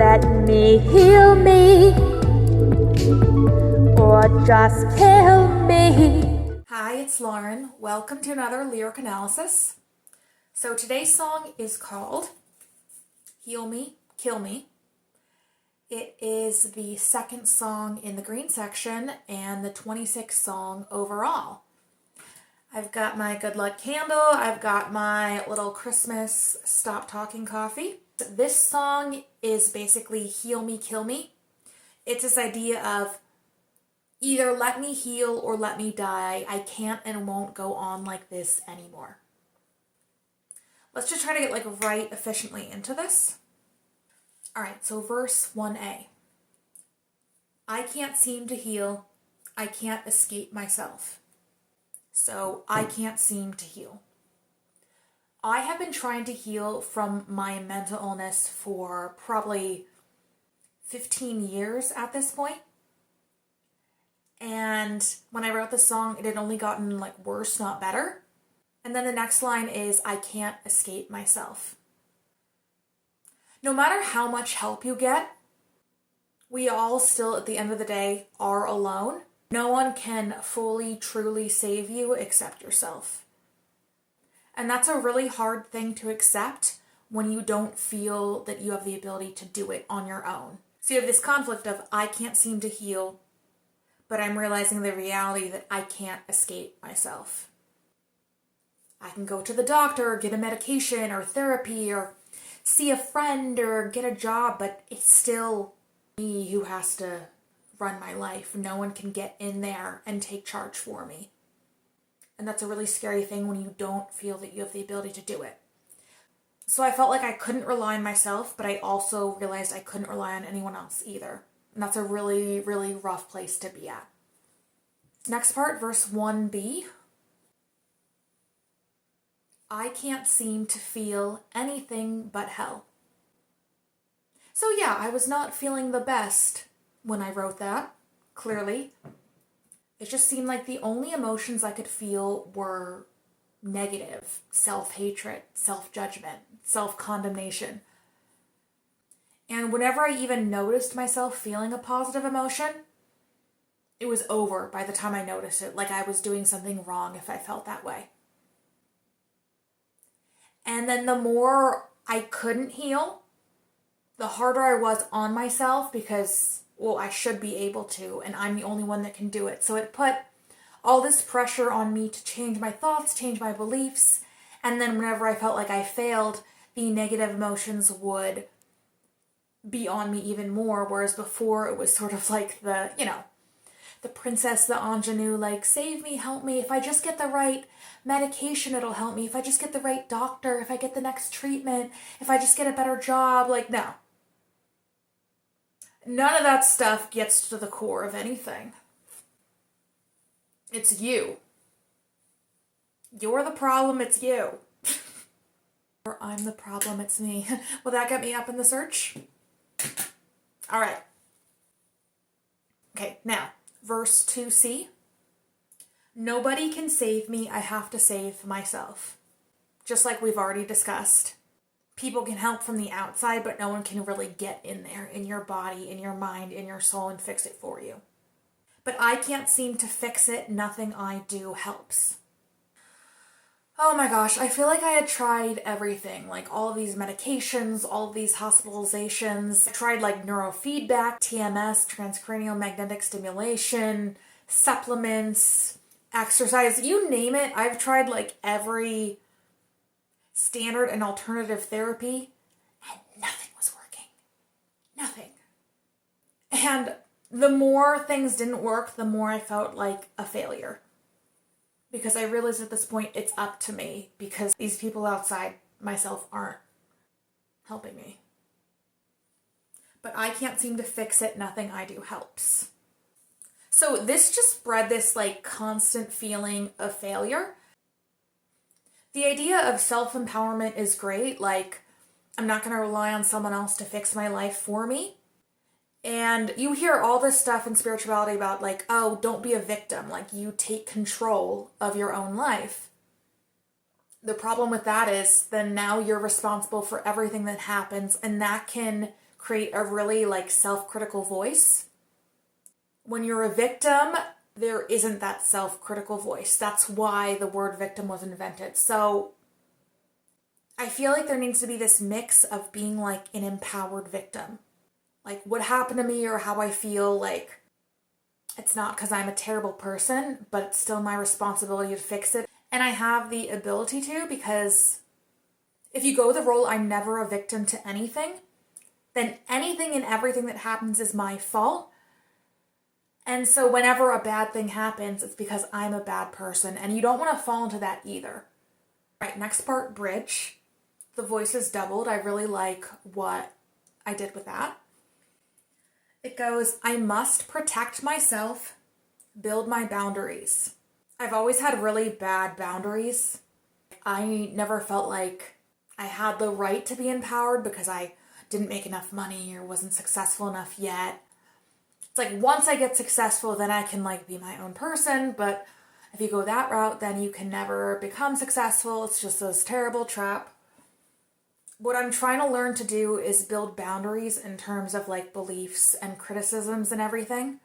let me heal me, or just kill me. Hi, it's Lauren. Welcome to another lyric analysis. So today's song is called Heal Me, Kill Me. It is the second song in the green section and the 26th song overall. I've got my good luck candle. I've got my little Christmas stop talking coffee. This song is basically heal me, kill me. It's this idea of either let me heal or let me die. I can't and won't go on like this anymore. Let's just try to get right efficiently into this. All right, so verse 1a. I can't seem to heal. I can't escape myself. So I can't seem to heal. I have been trying to heal from my mental illness for probably 15 years at this point. And when I wrote the song, it had only gotten worse, not better. And then the next line is, I can't escape myself. No matter how much help you get, we all still, at the end of the day, are alone. No one can fully, truly save you except yourself. And that's a really hard thing to accept when you don't feel that you have the ability to do it on your own. So you have this conflict of, I can't seem to heal, but I'm realizing the reality that I can't escape myself. I can go to the doctor, or get a medication, or therapy, or see a friend, or get a job, but it's still me who has to run my life. No one can get in there and take charge for me. And that's a really scary thing when you don't feel that you have the ability to do it. So I felt like I couldn't rely on myself, but I also realized I couldn't rely on anyone else either. And that's a really, really rough place to be at. Next part, verse 1b. I can't seem to feel anything but hell. So yeah, I was not feeling the best when I wrote that, clearly. It just seemed like the only emotions I could feel were negative, self-hatred, self-judgment, self-condemnation. And whenever I even noticed myself feeling a positive emotion, it was over by the time I noticed it, like I was doing something wrong if I felt that way. And then the more I couldn't heal, the harder I was on myself because, I should be able to, and I'm the only one that can do it. So it put all this pressure on me to change my thoughts, change my beliefs, and then whenever I felt like I failed, the negative emotions would be on me even more, whereas before it was sort of like the princess, the ingenue, save me, help me. If I just get the right medication, it'll help me. If I just get the right doctor, if I get the next treatment, if I just get a better job, no. None of that stuff gets to the core of anything. It's you. You're the problem, it's you. Or I'm the problem, it's me. Will that get me up in the search? All right. Okay, now, verse 2c. Nobody can save me, I have to save myself. Just like we've already discussed. People can help from the outside, but no one can really get in there, in your body, in your mind, in your soul, and fix it for you. But I can't seem to fix it. Nothing I do helps. Oh my gosh, I feel like I had tried everything, all of these medications, all of these hospitalizations. I tried neurofeedback, TMS, transcranial magnetic stimulation, supplements, exercise, you name it. I've tried every standard and alternative therapy, and nothing was working. Nothing. And the more things didn't work, the more I felt like a failure. Because I realized at this point it's up to me, because these people outside myself aren't helping me. But I can't seem to fix it. Nothing I do helps. So this just bred this constant feeling of failure. The idea of self-empowerment is great. I'm not going to rely on someone else to fix my life for me. And you hear all this stuff in spirituality about don't be a victim. You take control of your own life. The problem with that is then now you're responsible for everything that happens, and that can create a really like self-critical voice. When you're a victim, there isn't that self-critical voice. That's why the word victim was invented. So I feel like there needs to be this mix of being like an empowered victim. Like what happened to me or how I feel, like it's not because I'm a terrible person, but it's still my responsibility to fix it. And I have the ability to, because if you go the role I'm never a victim to anything, then anything and everything that happens is my fault. And so whenever a bad thing happens, it's because I'm a bad person. And you don't want to fall into that either. Right, next part, bridge. The voice is doubled. I really like what I did with that. It goes, I must protect myself, build my boundaries. I've always had really bad boundaries. I never felt like I had the right to be empowered because I didn't make enough money or wasn't successful enough yet. It's like once I get successful, then I can like be my own person. But if you go that route, then you can never become successful. It's just this terrible trap. What I'm trying to learn to do is build boundaries in terms of like beliefs and criticisms and everything.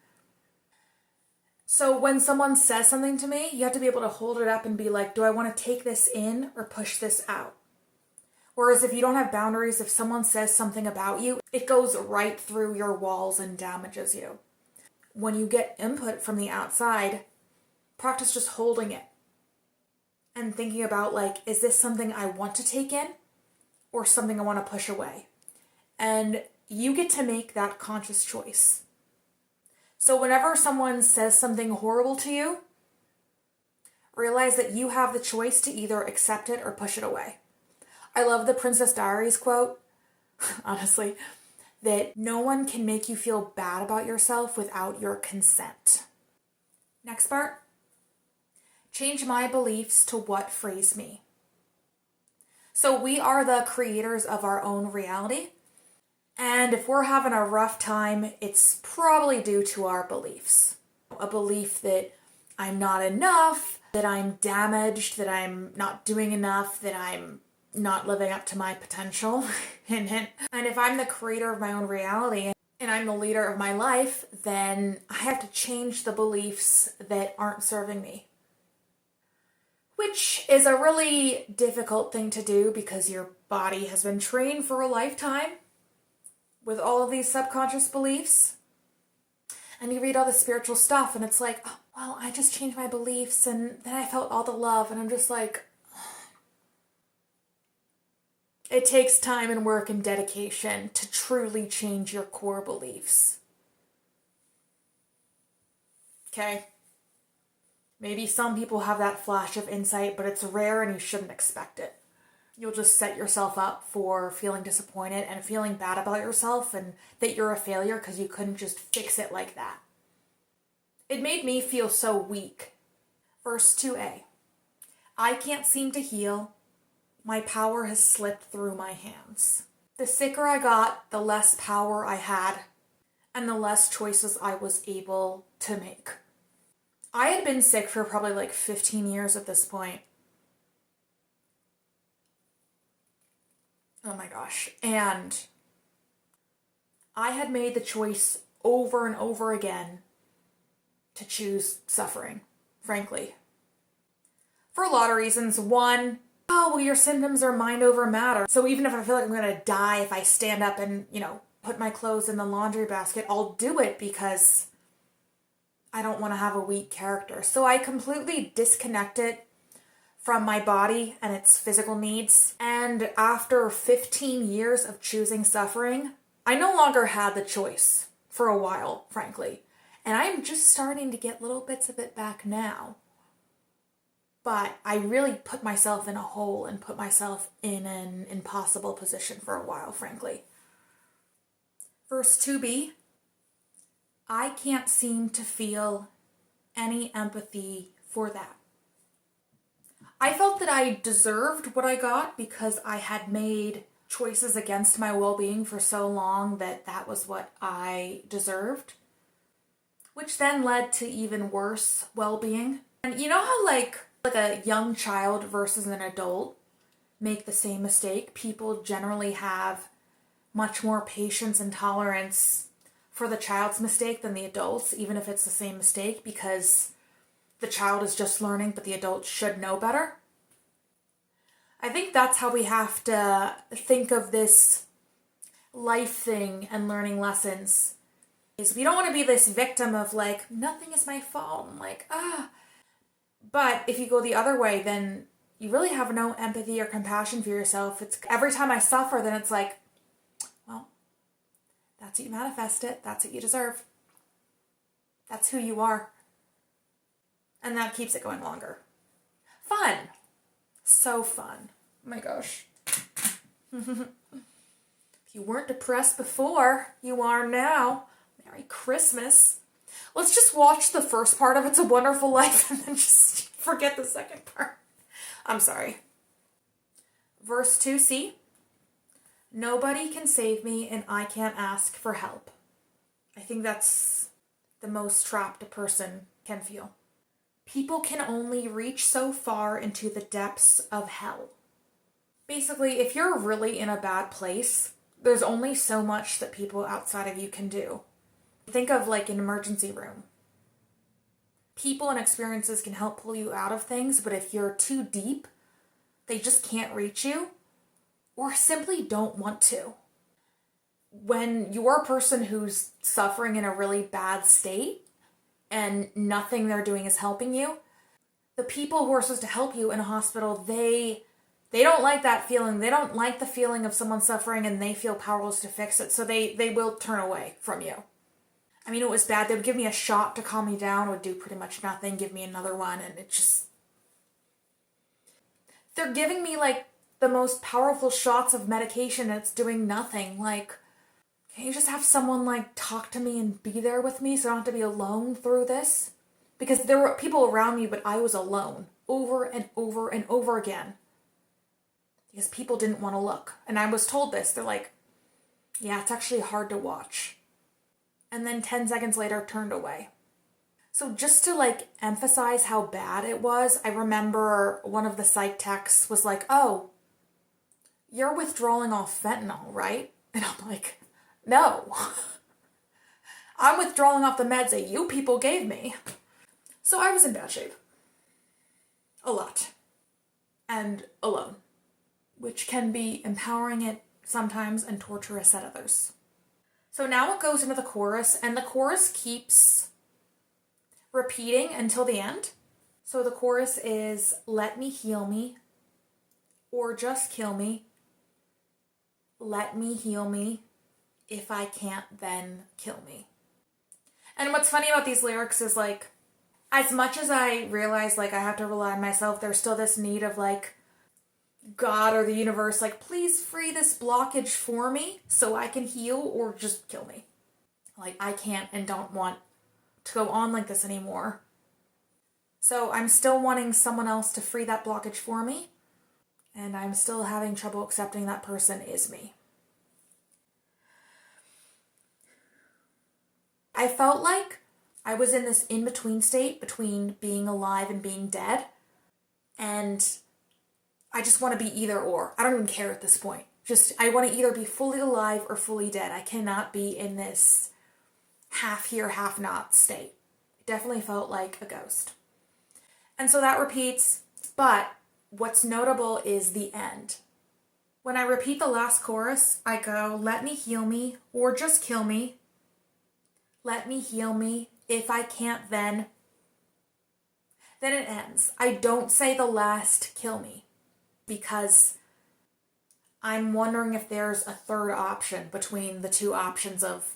So when someone says something to me, you have to be able to hold it up and be like, do I want to take this in or push this out? Whereas if you don't have boundaries, if someone says something about you, it goes right through your walls and damages you. When you get input from the outside, practice just holding it and thinking about like, is this something I want to take in or something I want to push away? And you get to make that conscious choice. So whenever someone says something horrible to you, realize that you have the choice to either accept it or push it away. I love the Princess Diaries quote, honestly, that no one can make you feel bad about yourself without your consent. Next part. Change my beliefs to what frees me. So we are the creators of our own reality. And if we're having a rough time, it's probably due to our beliefs. A belief that I'm not enough, that I'm damaged, that I'm not doing enough, that I'm not living up to my potential. And if I'm the creator of my own reality and I'm the leader of my life, then I have to change the beliefs that aren't serving me. Which is a really difficult thing to do because your body has been trained for a lifetime with all of these subconscious beliefs. And you read all the spiritual stuff and it's like, oh, well, I just changed my beliefs and then I felt all the love. And I'm just like, it takes time and work and dedication to truly change your core beliefs. Okay? Maybe some people have that flash of insight, but it's rare and you shouldn't expect it. You'll just set yourself up for feeling disappointed and feeling bad about yourself and that you're a failure because you couldn't just fix it like that. It made me feel so weak. Verse 2a. I can't seem to heal. My power has slipped through my hands. The sicker I got, the less power I had and the less choices I was able to make. I had been sick for probably like 15 years at this point. Oh my gosh. And I had made the choice over and over again to choose suffering, frankly. For a lot of reasons. One, oh, well, your symptoms are mind over matter. So even if I feel like I'm going to die, if I stand up and, put my clothes in the laundry basket, I'll do it because I don't want to have a weak character. So I completely disconnected from my body and its physical needs. And after 15 years of choosing suffering, I no longer had the choice for a while, frankly. And I'm just starting to get little bits of it back now. But I really put myself in a hole and put myself in an impossible position for a while, frankly. Verse 2b, I can't seem to feel any empathy for that. I felt that I deserved what I got because I had made choices against my well-being for so long that was what I deserved, which then led to even worse well-being. And you know how like a young child versus an adult make the same mistake? People generally have much more patience and tolerance for the child's mistake than the adult's, even if it's the same mistake, because the child is just learning, but the adult should know better. I think that's how we have to think of this life thing and learning lessons. Is we don't want to be this victim of like, nothing is my fault. I'm like, But if you go the other way, then you really have no empathy or compassion for yourself. It's every time I suffer, then it's like, well, that's what you manifested. That's what you deserve. That's who you are. And that keeps it going longer. Fun. So fun. Oh my gosh. If you weren't depressed before, you are now. Merry Christmas. Let's just watch the first part of It's a Wonderful Life and then just forget the second part. I'm sorry. Verse 2c. Nobody can save me and I can't ask for help. I think that's the most trapped a person can feel. People can only reach so far into the depths of hell. Basically, if you're really in a bad place, there's only so much that people outside of you can do. Think of like an emergency room. People and experiences can help pull you out of things, but if you're too deep, they just can't reach you or simply don't want to. When you're a person who's suffering in a really bad state and nothing they're doing is helping you, the people who are supposed to help you in a hospital, they don't like that feeling. They don't like the feeling of someone suffering and they feel powerless to fix it, so they will turn away from you. I mean, it was bad. They would give me a shot to calm me down, would do pretty much nothing, give me another one, and it just... They're giving me, like, the most powerful shots of medication and it's doing nothing. Like, can't you just have someone, like, talk to me and be there with me so I don't have to be alone through this? Because there were people around me, but I was alone over and over and over again. Because people didn't want to look. And I was told this. They're like, yeah, it's actually hard to watch. And then 10 seconds later, turned away. So just to like emphasize how bad it was, I remember one of the psych techs was like, oh, you're withdrawing off fentanyl, right? And I'm like, no. I'm withdrawing off the meds that you people gave me. So I was in bad shape. A lot. And alone. Which can be empowering at sometimes and torturous at others. So now it goes into the chorus, and the chorus keeps repeating until the end. So the chorus is, let me heal me, or just kill me. Let me heal me. If I can't, then kill me. And what's funny about these lyrics is like, as much as I realize like I have to rely on myself, there's still this need of like, God or the universe, like, please free this blockage for me so I can heal or just kill me. Like, I can't and don't want to go on like this anymore. So I'm still wanting someone else to free that blockage for me, and I'm still having trouble accepting that person is me. I felt like I was in this in-between state between being alive and being dead, and I just want to be either or. I don't even care at this point. I want to either be fully alive or fully dead. I cannot be in this half here, half not state. It definitely felt like a ghost. And so that repeats, but what's notable is the end. When I repeat the last chorus, I go, let me heal me or just kill me. Let me heal me. If I can't, then it ends. I don't say the last kill me. Because I'm wondering if there's a third option between the two options of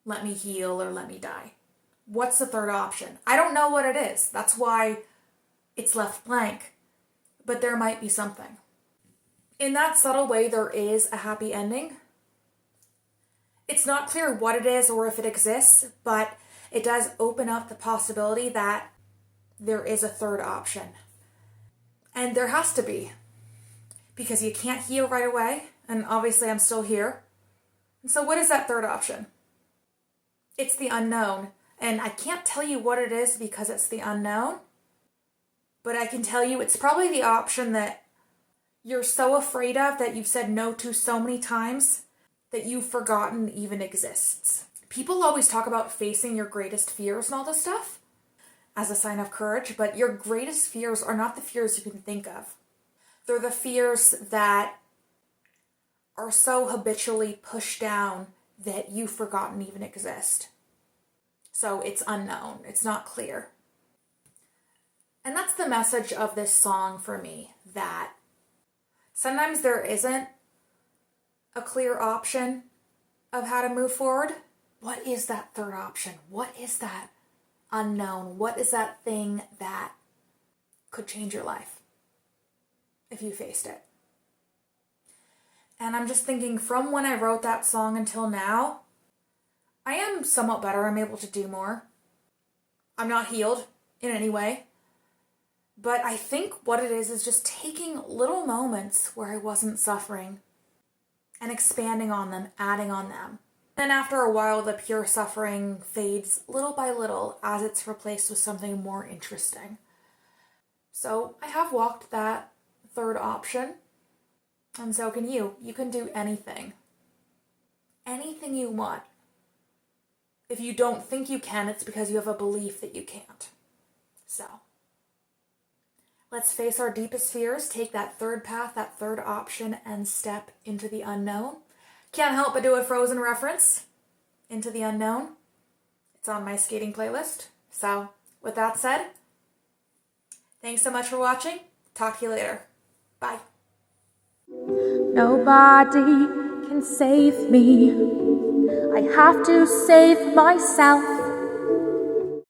let me heal or let me die. What's the third option? I don't know what it is. That's why it's left blank. But there might be something. In that subtle way, there is a happy ending. It's not clear what it is or if it exists, but it does open up the possibility that there is a third option. And there has to be, because you can't heal right away, and obviously I'm still here. And so what is that third option? It's the unknown, and I can't tell you what it is because it's the unknown, but I can tell you it's probably the option that you're so afraid of that you've said no to so many times that you've forgotten even exists. People always talk about facing your greatest fears and all this stuff as a sign of courage, but your greatest fears are not the fears you can think of. They're the fears that are so habitually pushed down that you've forgotten even exist. So it's unknown, it's not clear. And that's the message of this song for me, that sometimes there isn't a clear option of how to move forward. What is that third option? What is that unknown? What is that thing that could change your life if you faced it? And I'm just thinking, from when I wrote that song until now, I am somewhat better. I'm able to do more. I'm not healed in any way. But I think what it is just taking little moments where I wasn't suffering and expanding on them, adding on them. And after a while, the pure suffering fades little by little as it's replaced with something more interesting. So I have walked that third option, and so can you. You can do anything. Anything you want. If you don't think you can, it's because you have a belief that you can't. So let's face our deepest fears, take that third path, that third option, and step into the unknown. Can't help but do a Frozen reference, Into the Unknown. It's on my skating playlist. So, with that said, thanks so much for watching. Talk to you later. Bye. Nobody can save me. I have to save myself.